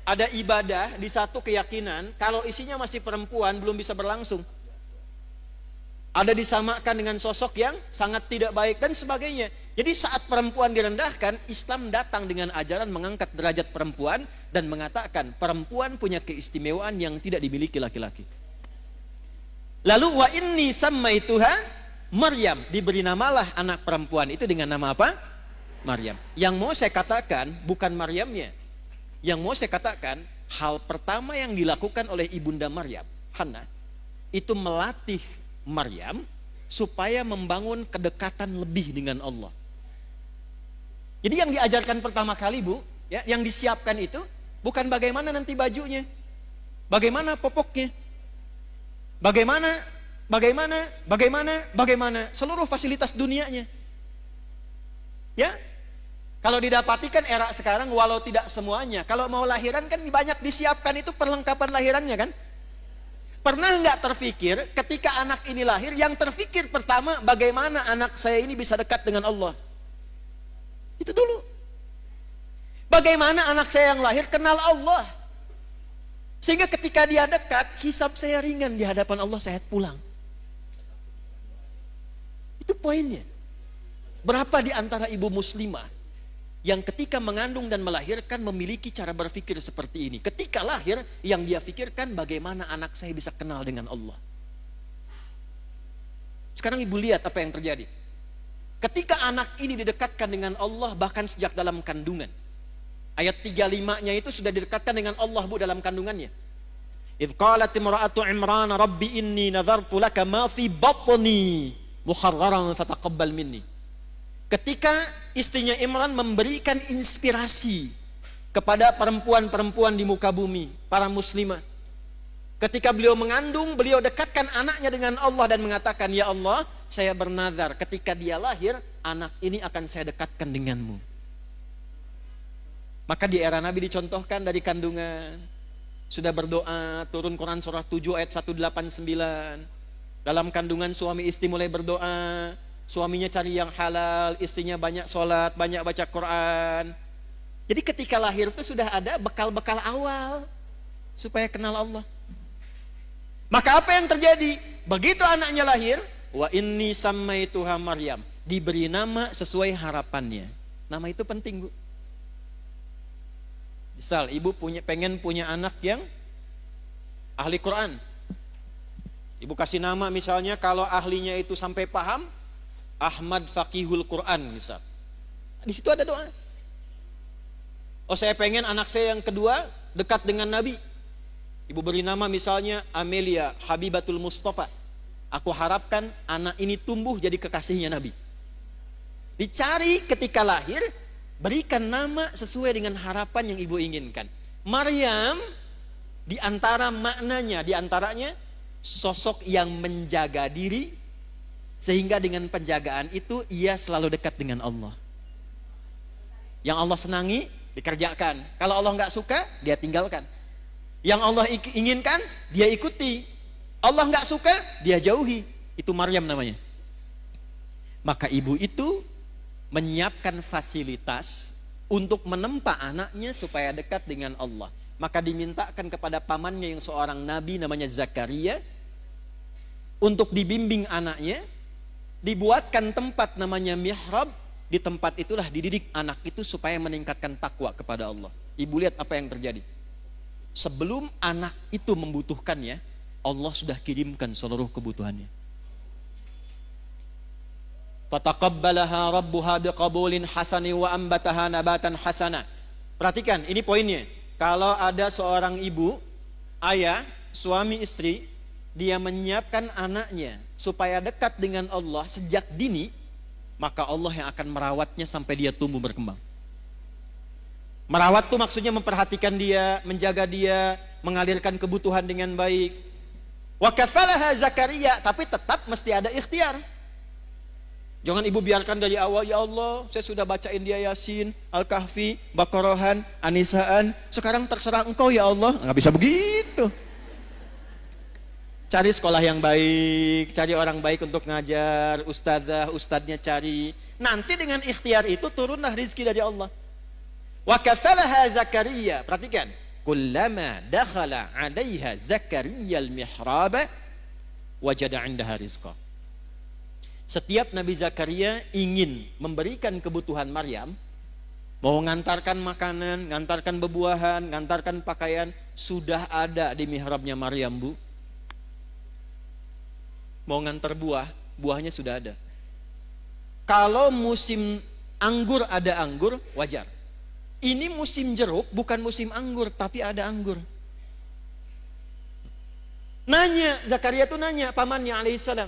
Ada ibadah di satu keyakinan, kalau isinya masih perempuan belum bisa berlangsung. Ada disamakan dengan sosok yang sangat tidak baik dan sebagainya. Jadi saat perempuan direndahkan, Islam datang dengan ajaran mengangkat derajat perempuan dan mengatakan perempuan punya keistimewaan yang tidak dimiliki laki-laki. Lalu wa inni sammaituha Maryam, diberi namalah anak perempuan itu dengan nama apa? Maryam. Yang mau saya katakan bukan Maryamnya. Yang mau saya katakan hal pertama yang dilakukan oleh ibunda Maryam, Hana, itu melatih Maryam supaya membangun kedekatan lebih dengan Allah. Jadi yang diajarkan pertama kali Bu, ya, yang disiapkan itu bukan bagaimana nanti bajunya, bagaimana popoknya, bagaimana seluruh fasilitas dunianya. Ya, kalau didapati kan era sekarang walau tidak semuanya, kalau mau lahiran kan banyak disiapkan itu perlengkapan lahirannya kan. Pernah nggak terfikir ketika anak ini lahir, yang terfikir pertama bagaimana anak saya ini bisa dekat dengan Allah? Itu dulu. Bagaimana anak saya yang lahir kenal Allah? Sehingga ketika dia dekat, hisab saya ringan di hadapan Allah, saya pulang. Itu poinnya. Berapa di antara ibu muslimah yang ketika mengandung dan melahirkan memiliki cara berpikir seperti ini. Ketika lahir, yang dia pikirkan bagaimana anak saya bisa kenal dengan Allah. Sekarang ibu lihat apa yang terjadi. Ketika anak ini didekatkan dengan Allah bahkan sejak dalam kandungan. Ayat 35-nya itu sudah didekatkan dengan Allah Bu dalam kandungannya. Idh qalat imra'atu Imran rabbi inni nadhartu laka ma fi batni muharraran fataqabbal minni. Ketika istrinya Imran memberikan inspirasi kepada perempuan-perempuan di muka bumi, para muslimah. Ketika beliau mengandung, beliau dekatkan anaknya dengan Allah dan mengatakan, ya Allah, saya bernazar ketika dia lahir, anak ini akan saya dekatkan denganmu. Maka di era Nabi dicontohkan dari kandungan, sudah berdoa, turun Quran surah 7 ayat 189. Dalam kandungan suami istri mulai berdoa, suaminya cari yang halal, istrinya banyak sholat, banyak baca Quran. Jadi ketika lahir itu sudah ada bekal-bekal awal supaya kenal Allah. Maka apa yang terjadi? Begitu anaknya lahir, wa inni sammaituha Maryam, diberi nama sesuai harapannya. Nama itu penting Bu. Misal ibu pengen punya anak yang ahli Quran. Ibu kasih nama misalnya kalau ahlinya itu sampai paham, Ahmad Faqihul Quran misal. Di situ ada doa. Oh saya pengen anak saya yang kedua dekat dengan Nabi. Ibu beri nama misalnya Amelia Habibatul Mustafa. Aku harapkan anak ini tumbuh jadi kekasihnya Nabi. Dicari ketika lahir, berikan nama sesuai dengan harapan yang ibu inginkan. Maryam di antara maknanya, di antaranya sosok yang menjaga diri. Sehingga dengan penjagaan itu ia selalu dekat dengan Allah. Yang Allah senangi dikerjakan. Kalau Allah nggak suka dia tinggalkan. Yang Allah inginkan dia ikuti. Allah nggak suka dia jauhi. Itu Maryam namanya. Maka ibu itu menyiapkan fasilitas untuk menempa anaknya supaya dekat dengan Allah. Maka dimintakan kepada pamannya yang seorang nabi namanya Zakaria untuk dibimbing anaknya. Dibuatkan tempat namanya mihrab. Di tempat itulah dididik anak itu supaya meningkatkan takwa kepada Allah. Ibu lihat apa yang terjadi. Sebelum anak itu membutuhkannya, Allah sudah kirimkan seluruh kebutuhannya. Fataqabbalaha rabbuha biqabulin hasani wa ambataha nabatan hasana. Perhatikan, ini poinnya. Kalau ada seorang ibu, ayah, suami istri, dia menyiapkan anaknya supaya dekat dengan Allah sejak dini, maka Allah yang akan merawatnya sampai dia tumbuh berkembang. Merawat itu maksudnya memperhatikan dia, menjaga dia, mengalirkan kebutuhan dengan baik. Wa kafalaha Zakaria, tapi tetap mesti ada ikhtiar. Jangan ibu biarkan dari awal, ya Allah, saya sudah bacain dia Yasin, Al-Kahfi, Baqarahan, Anisaan, sekarang terserah engkau ya Allah. Nggak bisa begitu. Cari sekolah yang baik, cari orang baik untuk ngajar, ustadznya cari. Nanti dengan ikhtiar itu turunlah rizki dari Allah. Wa kafalaha Zakaria, perhatikan. Kullama dakhala 'alaiha Zakaria al-mihraba wajada 'indaha rizqa. Setiap Nabi Zakaria ingin memberikan kebutuhan Maryam, mau ngantarkan makanan, ngantarkan bebuahan, ngantarkan pakaian, sudah ada di mihrabnya Maryam, Bu. Mau ngantar buah, buahnya sudah ada. Kalau musim anggur ada anggur, wajar. Ini musim jeruk, bukan musim anggur, tapi ada anggur. Nanya, Zakaria tuh nanya, pamannya alaihissalam.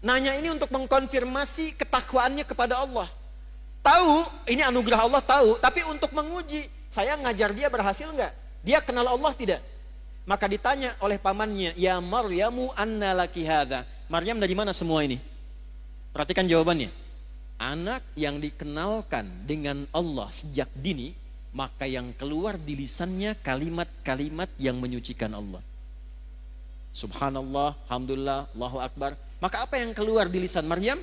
Nanya ini untuk mengkonfirmasi ketakwaannya kepada Allah. Tahu, ini anugerah Allah tahu, tapi untuk menguji, saya ngajar dia berhasil enggak? Dia kenal Allah tidak? Maka ditanya oleh pamannya, ya Maryamu anna laki hadza. Maryam dari mana semua ini? Perhatikan jawabannya. Anak yang dikenalkan dengan Allah sejak dini, maka yang keluar di lisannya kalimat-kalimat yang menyucikan Allah. Subhanallah, alhamdulillah, Allahu Akbar. Maka apa yang keluar di lisan Maryam?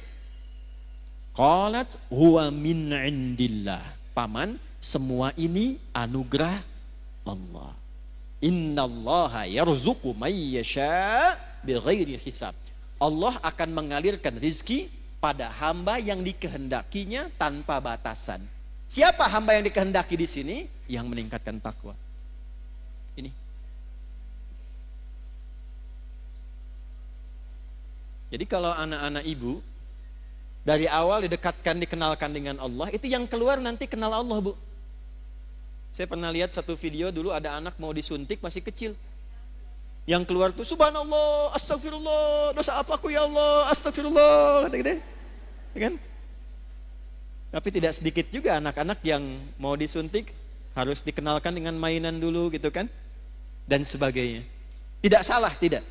Qalat huwa min indillah. Paman, semua ini anugerah Allah. Innallaha yarzuqu may yasha bighairi hisab. Allah akan mengalirkan rizki pada hamba yang dikehendakinya tanpa batasan. Siapa hamba yang dikehendaki di sini? Yang meningkatkan takwa. Ini. Jadi kalau anak-anak ibu dari awal didekatkan, dikenalkan dengan Allah, itu yang keluar nanti kenal Allah, Bu. Saya pernah lihat satu video dulu, ada anak mau disuntik masih kecil. Yang keluar tuh subhanallah, astagfirullah, dosa apa aku ya Allah, astagfirullah, gitu. Kan? Tapi tidak sedikit juga anak-anak yang mau disuntik harus dikenalkan dengan mainan dulu gitu kan, dan sebagainya. Tidak salah, tidak.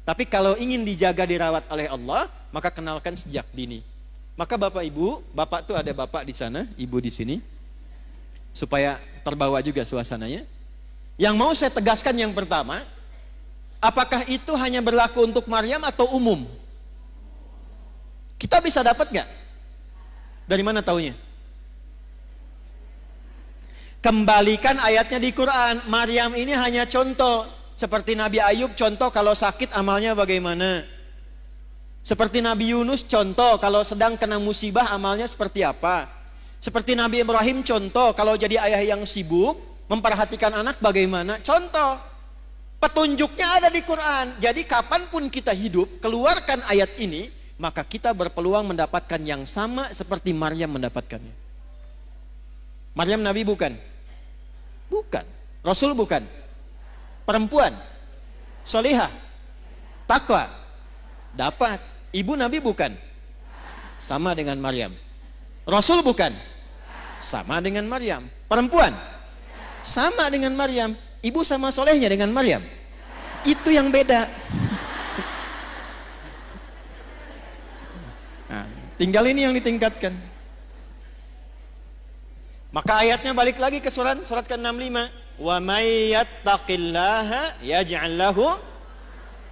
Tapi kalau ingin dijaga dirawat oleh Allah, maka kenalkan sejak dini. Maka Bapak Ibu, Bapak tuh ada Bapak di sana, Ibu di sini, supaya terbawa juga suasananya. Yang mau saya tegaskan yang pertama, apakah itu hanya berlaku untuk Maryam atau umum? Kita bisa dapat nggak? Dari mana taunya? Kembalikan ayatnya di Quran. Maryam ini hanya contoh. Seperti Nabi Ayub contoh kalau sakit amalnya bagaimana. Seperti Nabi Yunus contoh kalau sedang kena musibah amalnya seperti apa. Seperti Nabi Ibrahim contoh kalau jadi ayah yang sibuk memperhatikan anak bagaimana. Contoh. Petunjuknya ada di Quran. Jadi kapanpun kita hidup, keluarkan ayat ini, maka kita berpeluang mendapatkan yang sama seperti Maryam mendapatkannya. Maryam Nabi bukan? Bukan. Rasul bukan? Perempuan? Solihah? Takwa? Dapat. Ibu Nabi bukan? Sama dengan Maryam. Rasul bukan? Sama dengan Maryam. Perempuan? Sama dengan Maryam. Ibu sama solehnya dengan Maryam. Itu yang beda. Nah, tinggal ini yang ditingkatkan. Maka ayatnya balik lagi ke surat ke-65. Wa may yattaqillaha yaj'al lahu.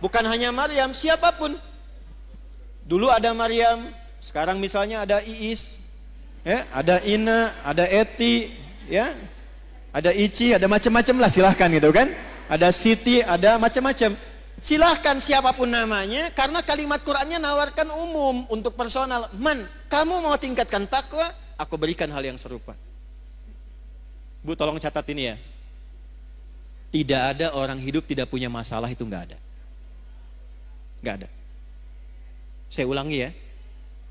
Bukan hanya Maryam, siapapun. Dulu ada Maryam, sekarang misalnya ada Iis, ya, ada Ina, ada Eti, ya. Ada Ici, ada macam-macam lah, silahkan gitu kan. Ada Siti, ada macam-macam. Silahkan siapapun namanya, karena kalimat Qur'annya nawarkan umum untuk personal. Man, kamu mau tingkatkan takwa, aku berikan hal yang serupa. Bu, tolong catat ini ya. Tidak ada orang hidup tidak punya masalah, itu nggak ada. Nggak ada. Saya ulangi ya.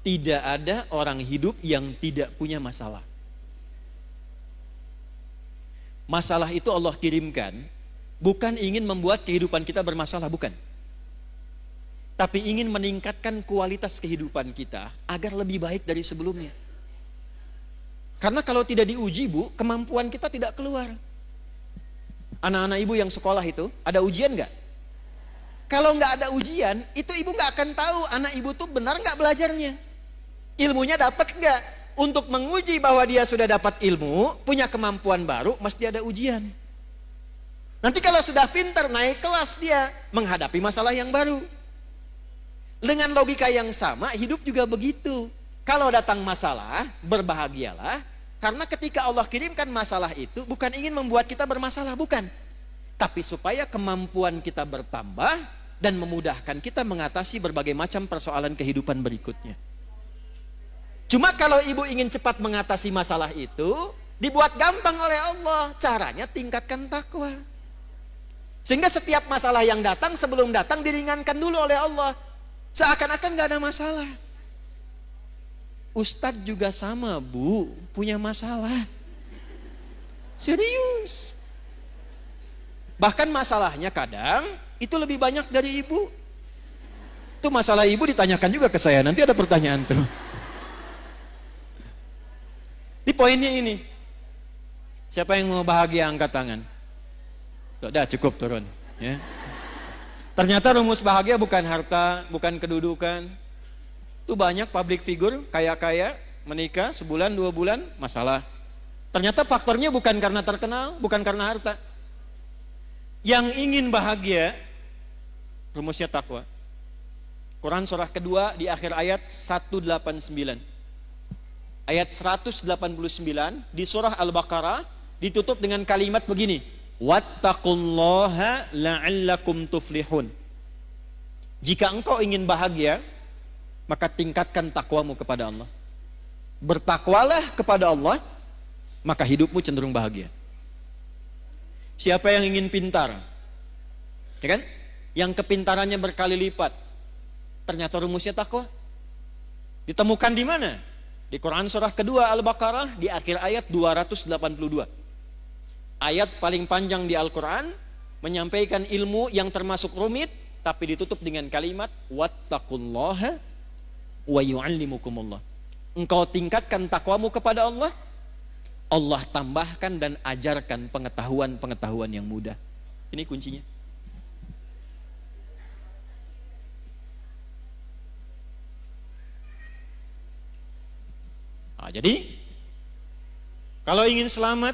Tidak ada orang hidup yang tidak punya masalah. Masalah itu Allah kirimkan bukan ingin membuat kehidupan kita bermasalah, bukan. Tapi ingin meningkatkan kualitas kehidupan kita agar lebih baik dari sebelumnya. Karena kalau tidak diuji, Bu, kemampuan kita tidak keluar. Anak-anak ibu yang sekolah itu, ada ujian nggak? Kalau nggak ada ujian, itu ibu nggak akan tahu anak ibu tuh benar nggak belajarnya. Ilmunya dapat enggak? Untuk menguji bahwa dia sudah dapat ilmu, punya kemampuan baru, mesti ada ujian. Nanti kalau sudah pintar, naik kelas dia, menghadapi masalah yang baru. Dengan logika yang sama, hidup juga begitu. Kalau datang masalah, berbahagialah. Karena ketika Allah kirimkan masalah itu, bukan ingin membuat kita bermasalah, bukan. Tapi supaya kemampuan kita bertambah, dan memudahkan kita mengatasi berbagai macam persoalan kehidupan berikutnya. Cuma kalau ibu ingin cepat mengatasi masalah itu, dibuat gampang oleh Allah. Caranya tingkatkan takwa. Sehingga setiap masalah yang datang, sebelum datang diringankan dulu oleh Allah. Seakan-akan gak ada masalah. Ustadz juga sama, Bu, punya masalah. Serius. Bahkan masalahnya kadang itu lebih banyak dari ibu. Itu masalah ibu ditanyakan juga ke saya. Nanti ada pertanyaan tuh. Di poinnya ini, siapa yang mau bahagia angkat tangan? Sudah cukup turun. Ya. Ternyata rumus bahagia bukan harta, bukan kedudukan. Itu banyak public figure, kaya-kaya, menikah sebulan, 2 bulan, masalah. Ternyata faktornya bukan karena terkenal, bukan karena harta. Yang ingin bahagia, rumusnya takwa. Quran surah kedua di akhir ayat 189. Ayat 189 di surah Al-Baqarah ditutup dengan kalimat begini, wattaqullaha la'allakum tuflihun. Jika engkau ingin bahagia, maka tingkatkan takwamu kepada Allah. Bertakwalah kepada Allah, maka hidupmu cenderung bahagia. Siapa yang ingin pintar, ya kan? Yang kepintarannya berkali lipat, ternyata rumusnya takwa. Ditemukan di mana? Di Quran surah kedua Al-Baqarah di akhir ayat 282. Ayat paling panjang di Al-Quran, menyampaikan ilmu yang termasuk rumit, tapi ditutup dengan kalimat wattaqullaha wa yu'allimukumullah. Engkau tingkatkan takwamu kepada Allah, Allah tambahkan dan ajarkan pengetahuan-pengetahuan yang mudah. Ini kuncinya. Nah, jadi kalau ingin selamat,